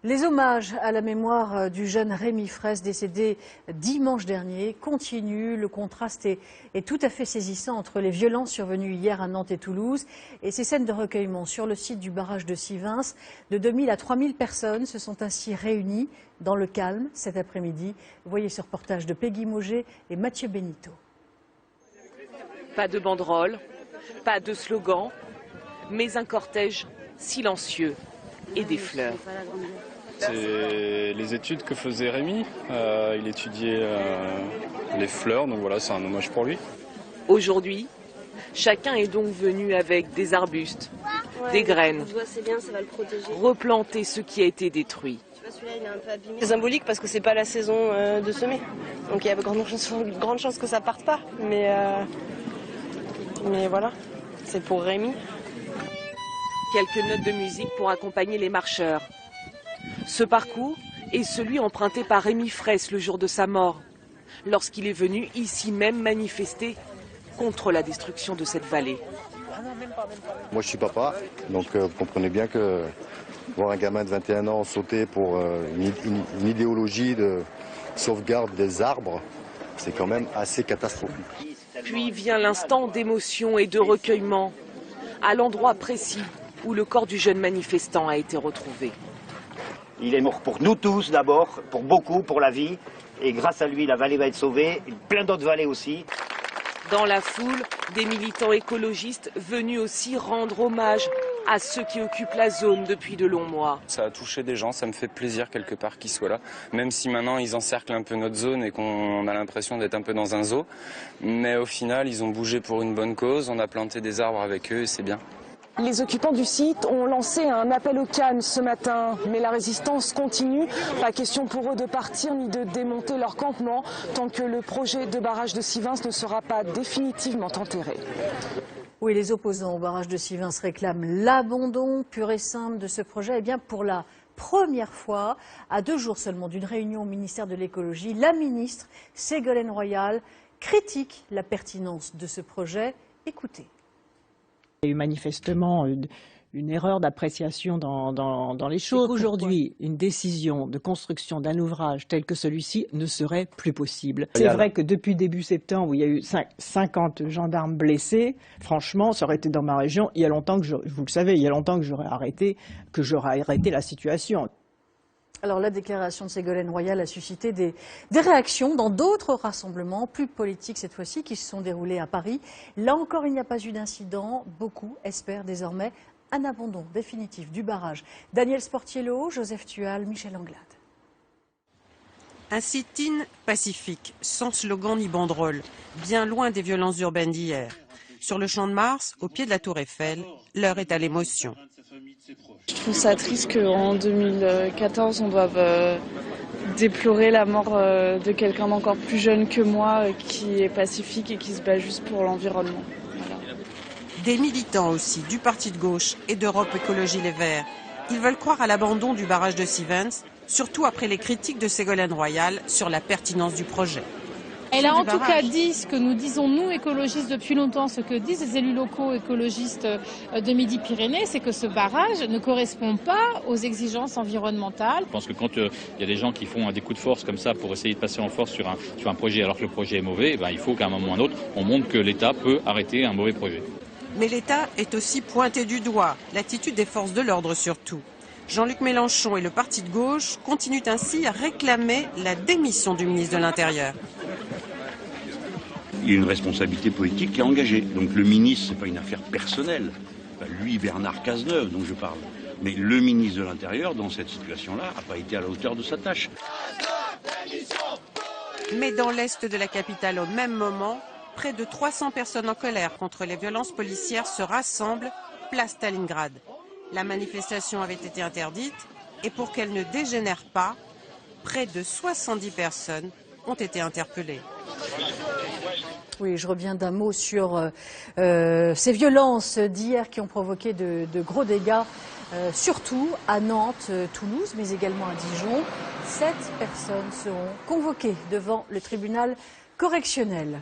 Les hommages à la mémoire du jeune Rémi Fraisse décédé dimanche dernier continuent. Le contraste est tout à fait saisissant entre les violences survenues hier à Nantes et Toulouse et ces scènes de recueillement sur le site du barrage de Sivins. De 2000 à 3000 personnes se sont ainsi réunies dans le calme cet après-midi. Voyez ce reportage de Peggy Mauger et Mathieu Benito. Pas de banderoles, pas de slogans, mais un cortège silencieux et des fleurs. C'est les études que faisait Rémi. Il étudiait les fleurs, donc voilà, c'est un hommage pour lui. Aujourd'hui, chacun est donc venu avec des arbustes, des graines, replanter ce qui a été détruit. C'est symbolique parce que c'est pas la saison de semer. Donc il y a de grandes chances que ça parte pas. Mais voilà, c'est pour Rémi. Quelques notes de musique pour accompagner les marcheurs. Ce parcours est celui emprunté par Rémi Fraisse le jour de sa mort, lorsqu'il est venu ici même manifester contre la destruction de cette vallée. Moi je suis papa, donc vous comprenez bien que voir un gamin de 21 ans sauter pour une idéologie de sauvegarde des arbres, c'est quand même assez catastrophique. Puis vient l'instant d'émotion et de recueillement, à l'endroit précis où le corps du jeune manifestant a été retrouvé. Il est mort pour nous tous d'abord, pour beaucoup, pour la vie. Et grâce à lui, la vallée va être sauvée, et plein d'autres vallées aussi. Dans la foule, des militants écologistes venus aussi rendre hommage à ceux qui occupent la zone depuis de longs mois. Ça a touché des gens, ça me fait plaisir quelque part qu'ils soient là. Même si maintenant ils encerclent un peu notre zone et qu'on a l'impression d'être un peu dans un zoo. Mais au final, ils ont bougé pour une bonne cause, on a planté des arbres avec eux et c'est bien. Les occupants du site ont lancé un appel au calme ce matin, mais la résistance continue. Pas question pour eux de partir ni de démonter leur campement tant que le projet de barrage de Sivins ne sera pas définitivement enterré. Oui, les opposants au barrage de Sivins réclament l'abandon pur et simple de ce projet. Eh bien, pour la première fois, à 2 jours seulement d'une réunion au ministère de l'écologie, la ministre Ségolène Royal critique la pertinence de ce projet. Écoutez. Il y a eu manifestement une erreur d'appréciation dans les choses. Aujourd'hui, une décision de construction d'un ouvrage tel que celui-ci ne serait plus possible. C'est vrai que depuis début septembre, où il y a eu 50 gendarmes blessés, franchement, ça aurait été dans ma région, il y a longtemps que vous le savez, il y a longtemps que j'aurais arrêté la situation. Alors la déclaration de Ségolène Royal a suscité des réactions dans d'autres rassemblements, plus politiques cette fois-ci, qui se sont déroulés à Paris. Là encore, il n'y a pas eu d'incident. Beaucoup espèrent désormais un abandon définitif du barrage. Daniel Sportiello, Joseph Tual, Michel Anglade. Un sit-in pacifique, sans slogan ni banderole, bien loin des violences urbaines d'hier. Sur le Champ de Mars, au pied de la Tour Eiffel, l'heure est à l'émotion. Je trouve ça triste qu'en 2014, on doive déplorer la mort de quelqu'un d'encore plus jeune que moi, qui est pacifique et qui se bat juste pour l'environnement. Voilà. Des militants aussi, du parti de gauche et d'Europe Écologie Les Verts. Ils veulent croire à l'abandon du barrage de Sivins, surtout après les critiques de Ségolène Royal sur la pertinence du projet. Elle a en tout cas dit ce que nous disons nous écologistes depuis longtemps, ce que disent les élus locaux écologistes de Midi-Pyrénées, c'est que ce barrage ne correspond pas aux exigences environnementales. Je pense que quand il y a des gens qui font des coups de force comme ça pour essayer de passer en force sur un projet alors que le projet est mauvais, il faut qu'à un moment ou à un autre, on montre que l'État peut arrêter un mauvais projet. Mais l'État est aussi pointé du doigt, l'attitude des forces de l'ordre surtout. Jean-Luc Mélenchon et le parti de gauche continuent ainsi à réclamer la démission du ministre de l'Intérieur. Il y a une responsabilité politique qui est engagée. Donc le ministre, ce n'est pas une affaire personnelle. Lui, Bernard Cazeneuve, dont je parle. Mais le ministre de l'Intérieur, dans cette situation-là, n'a pas été à la hauteur de sa tâche. Mais dans l'est de la capitale, au même moment, près de 300 personnes en colère contre les violences policières se rassemblent, place Stalingrad. La manifestation avait été interdite et pour qu'elle ne dégénère pas, près de 70 personnes ont été interpellées. Oui, je reviens d'un mot sur ces violences d'hier qui ont provoqué de gros dégâts, surtout à Nantes, Toulouse, mais également à Dijon. 7 personnes seront convoquées devant le tribunal correctionnel.